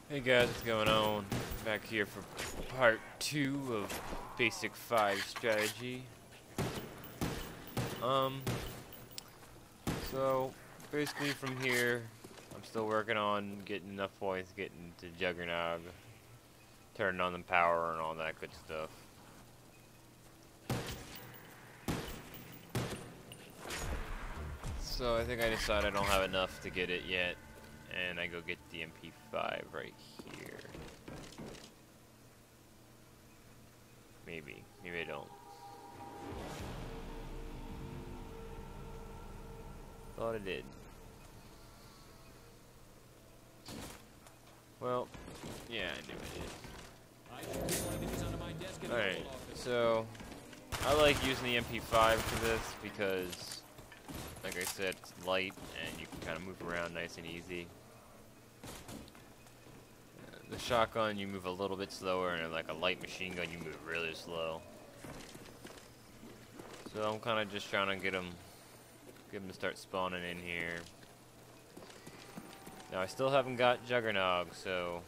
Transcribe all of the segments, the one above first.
Hey guys, what's going on? Back here for part 2 of Basic 5 strategy. Um, so basically from here, I'm still working on getting enough points, getting to Juggernog, turning on the power and all that good stuff. So I think I decided I don't have enough to get it yet, and I go get the MP5 right here. Maybe I don't. Thought I did. Well, yeah, I knew I did. Alright, so I like using the MP5 for this because, like I said, it's light and you can kind of move around nice and easy. The shotgun, you move a little bit slower, and like a light machine gun, you move really slow. So I'm kind of just trying to get them to start spawning in here. Now I still haven't got Juggernog, so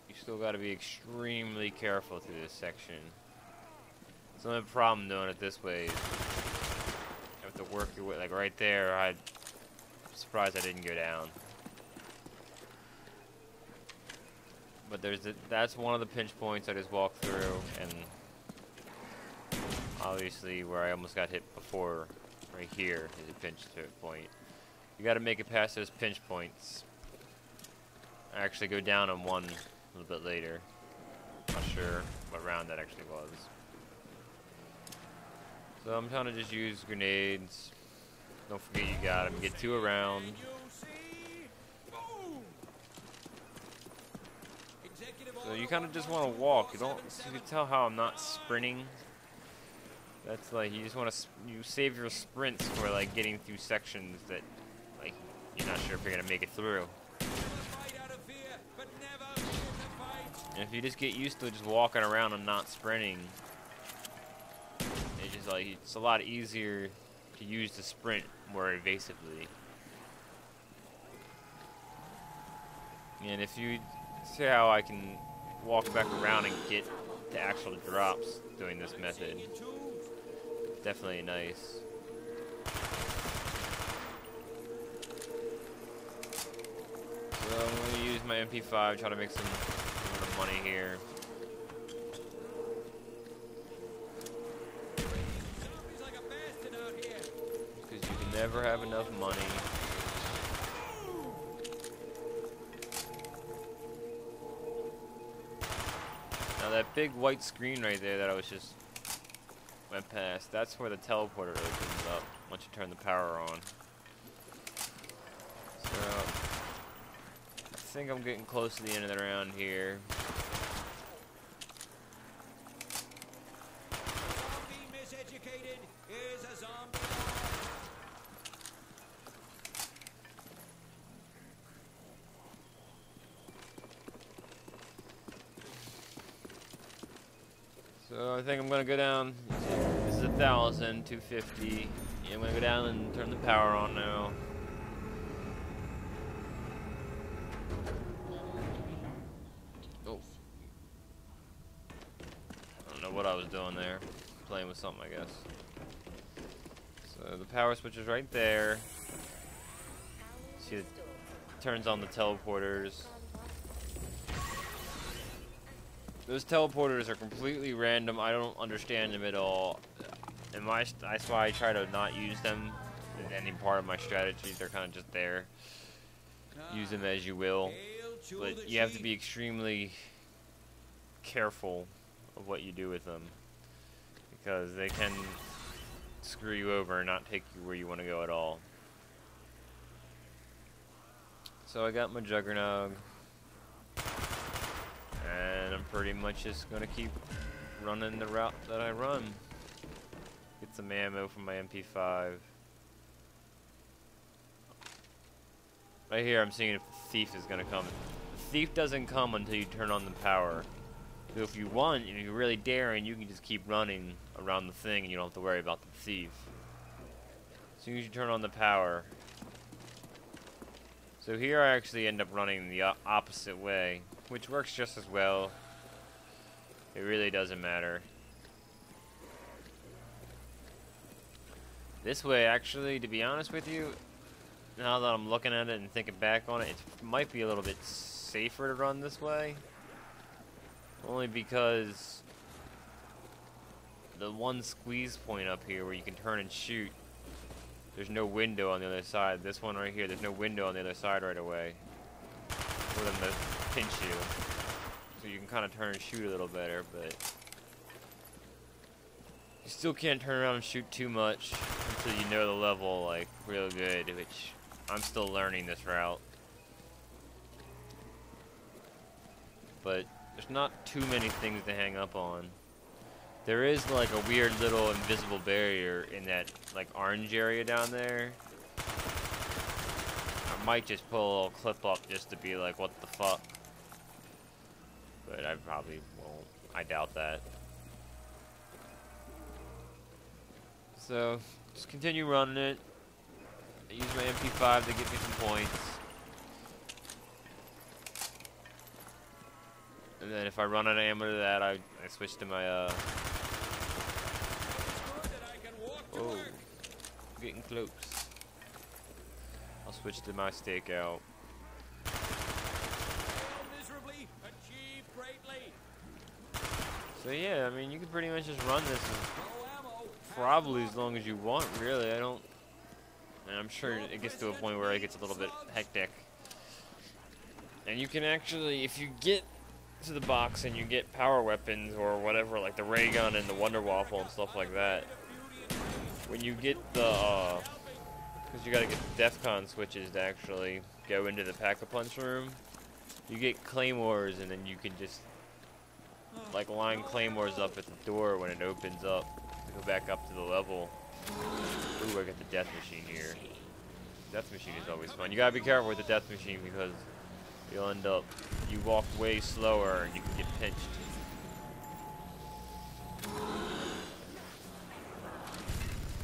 you still got to be extremely careful through this section. The only problem doing it this way is you have to work your way. Like right there, I'm surprised I didn't go down. But that's one of the pinch points I just walked through, and obviously where I almost got hit before, right here, is a pinch point. You got to make it past those pinch points. I actually go down on one a little bit later. Not sure what round that actually was. So I'm trying to just use grenades. Don't forget you got them. Get 2 around. So you kind of just want to walk. You can tell how I'm not sprinting. That's like you just want to you save your sprints for like getting through sections that like you're not sure if you're gonna make it through. And if you just get used to just walking around and not sprinting, it's a lot easier to use the sprint more evasively. And if you see how I can walk back around and get to actual drops doing this method, definitely nice. So I'm going to use my MP5, try to make some money here. Because you can never have enough money. Now that big white screen right there that I was just went past, that's where the teleporter opens up once you turn the power on. So I think I'm getting close to the end of the round here. So I think I'm gonna go down. This is 1,000, 250. Yeah, I'm gonna go down and turn the power on now. Oh. I don't know what I was doing there. Playing with something, I guess. So the power switch is right there. See, it turns on the teleporters. Those teleporters are completely random. I don't understand them at all. And that's why I try to not use them in any part of my strategy. They're kind of just there. Use them as you will. But you have to be extremely careful of what you do with them, because they can screw you over and not take you where you want to go at all. So I got my Juggernog. And I'm pretty much just gonna keep running the route that I run. Get some ammo from my MP5. Right here I'm seeing if the thief is gonna come. The thief doesn't come until you turn on the power. So if you want, if you're really daring, you can just keep running around the thing and you don't have to worry about the thief. As soon as you turn on the power, So here I actually end up running the opposite way, which works just as well. It really doesn't matter. This way, actually, to be honest with you, now that I'm looking at it and thinking back on it, it might be a little bit safer to run this way. Only because the one squeeze point up here where you can turn and shoot, there's no window on the other side. This one right here, there's no window on the other side right away for them to pinch you. So you can kind of turn and shoot a little better, but you still can't turn around and shoot too much until you know the level like real good, which I'm still learning this route. But there's not too many things to hang up on. There is like a weird little invisible barrier in that like orange area down there. I might just pull a little clip up just to be like, what the fuck? But I probably won't. I doubt that. So, just continue running it. I use my MP5 to get me some points. And then if I run out of ammo to that, I switch to my, Oh, getting close. I'll switch to my stakeout. So yeah, I mean, you can pretty much just run this probably as long as you want, really. And I'm sure it gets to a point where it gets a little bit hectic. And you can actually, if you get to the box and you get power weapons or whatever, like the ray gun and the Wonder Waffle and stuff like that, when you get the, because you gotta get the DEFCON switches to actually go into the Pack-a-Punch room, you get claymores, and then you can just like line claymores up at the door when it opens up to go back up to the level. Ooh, I got the death machine here. Death machine is always fun. You gotta be careful with the death machine because you'll end up, you walk way slower and you can get pinched.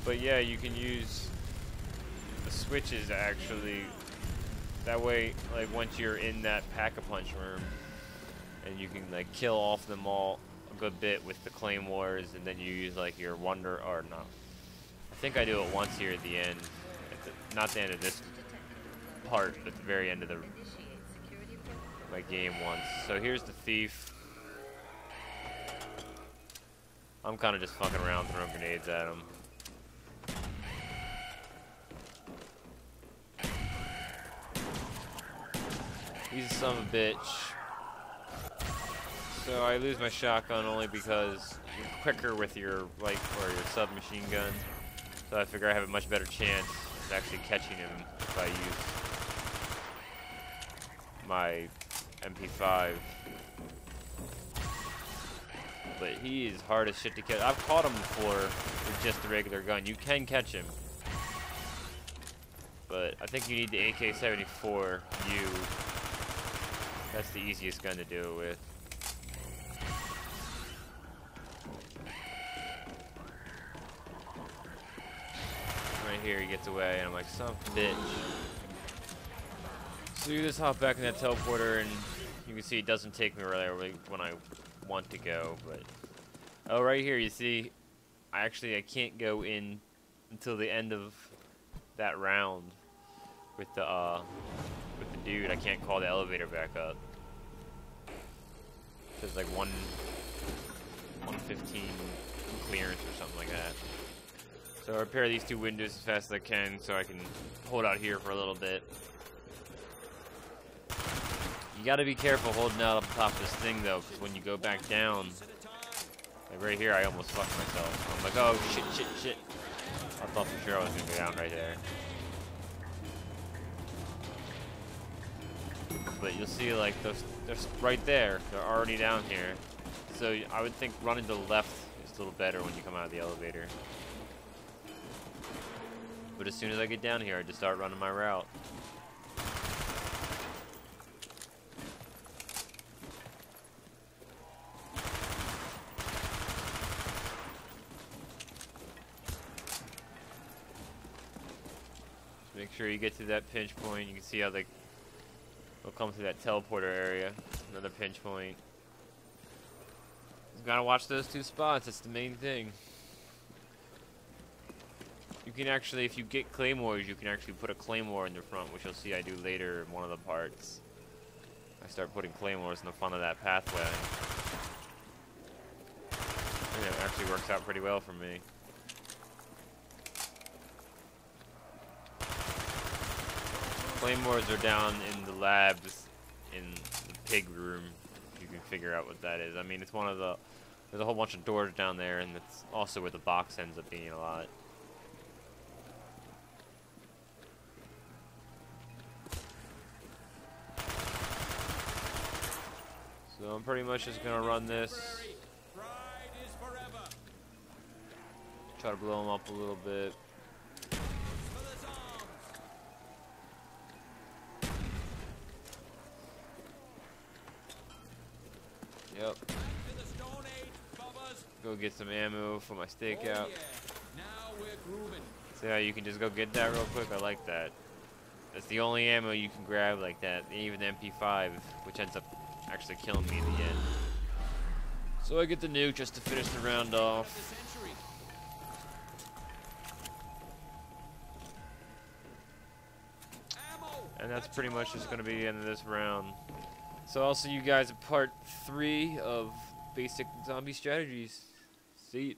But yeah, you can use the switches actually. That way, like once you're in that Pack-a-Punch room, and you can like kill off them all a good bit with the claymores, and then you use like your wonder, or no. I think I do it once here at the end. Not the end of this part, but the very end of my game once. So here's the thief. I'm kind of just fucking around throwing grenades at him. He's a son of a bitch. So I lose my shotgun only because you're quicker with your light or your submachine gun. So I figure I have a much better chance of actually catching him if I use my MP5. But he is hard as shit to catch. I've caught him before with just the regular gun. You can catch him. But I think you need the AK-74U. That's the easiest gun to do it with. Right here he gets away and I'm like, son of a bitch. So you just hop back in that teleporter and you can see it doesn't take me really when I want to go, but oh, right here you see I can't go in until the end of that round with the dude. I can't call the elevator back up. There's like 115 clearance or something like that. So I repair these two windows as fast as I can so I can hold out here for a little bit. You gotta be careful holding out up top of this thing though, because when you go back down, like right here, I almost fucked myself. I'm like, oh shit. I thought for sure I was gonna go down right there. But you'll see like they're right there. They're already down here. So I would think running to the left is a little better when you come out of the elevator. But as soon as I get down here, I just start running my route. Make sure you get to that pinch point. You can see how the We'll come through that teleporter area. Another pinch point. You gotta watch those two spots. That's the main thing. You can actually, if you get claymores, you can actually put a claymore in the front, which you'll see I do later in one of the parts. I start putting claymores in the front of that pathway. And it actually works out pretty well for me. Claymores are down in the labs in the pig room. You can figure out what that is. I mean, it's one of the... There's a whole bunch of doors down there, and it's also where the box ends up being a lot. So I'm pretty much just gonna run this. Try to blow them up a little bit. Yep. Go get some ammo for my stakeout. See how you can just go get that real quick? I like that. That's the only ammo you can grab like that. Even the MP5, which ends up actually killing me in the end. So I get the nuke just to finish the round off. And that's pretty much just going to be the end of this round. So I'll see you guys in part 3 of Basic Zombie Strategies. See you.